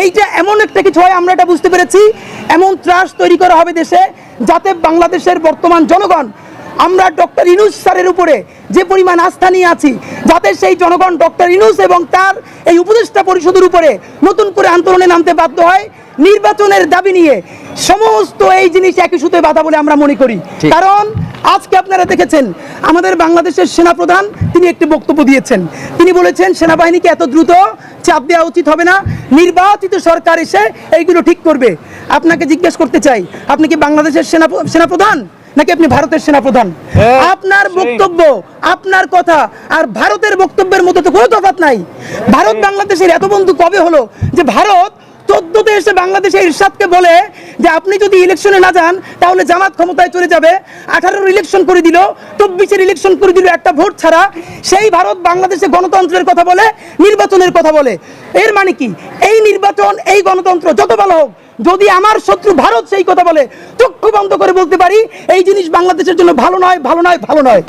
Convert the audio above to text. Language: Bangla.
এইটা এমন একটা কিছু হয়, আমরা এটা বুঝতে পেরেছি। এমন ত্রাস তৈরি করা হবে দেশে, যাতে বাংলাদেশের বর্তমান জনগণ, আমরা ডক্টর ইউনূস স্যারের উপরে যে পরিমাণ আস্থা নিয়ে আছি, যাতে সেই জনগণ ডক্টর ইউনূস এবং তার এই উপদেষ্টা পরিষদের উপরে নতুন করে আন্দোলনে নামতে বাধ্য হয়। নির্বাচনের দাবি নিয়ে সমস্ত এই জিনিস একই সুতে বাধা বলে আমরা মনে করি। কারণ আজকে আপনারা দেখেছেন আমাদের বাংলাদেশের সেনাপ্রধান তিনি একটি বক্তব্য দিয়েছেন। তিনি বলেছেন সেনাবাহিনীকে এত দ্রুত চাপ দেওয়া উচিত হবে না, নির্বাচিত সরকার এসে এইগুলো ঠিক করবে। আপনাকে জিজ্ঞেস করতে চাই, আপনি কি বাংলাদেশের সেনাপ্রধান নাকি আপনি ভারতের সেনাপ্রধান? আপনার বক্তব্য, আপনার কথা আর ভারতের বক্তব্যের মধ্যে তো কোনো তফাৎ নাই। ভারত বাংলাদেশের এত বন্ধু কবে হলো যে ভারত 14তে এসে বাংলাদেশের ইরশাদকে বলে যে আপনি যদি ইলেকশনে না যান তাহলে জামাত ক্ষমতায় চলে যাবে। 18-র ইলেকশন করে দিল, 24-এর ইলেকশন করে দিল একটা ভোট ছাড়া। সেই ভারত বাংলাদেশে গণতন্ত্রের কথা বলে, নির্বাচনের কথা বলে। এর মানে কি? এই নির্বাচন, এই গণতন্ত্র যত ভালো হোক, যদি আমার শত্রু ভারত সেই কথা বলে, চক্ষু বন্ধ করে বলতে পারি এই জিনিস বাংলাদেশের জন্য ভালো নয়, ভালো নয়, ভালো নয়।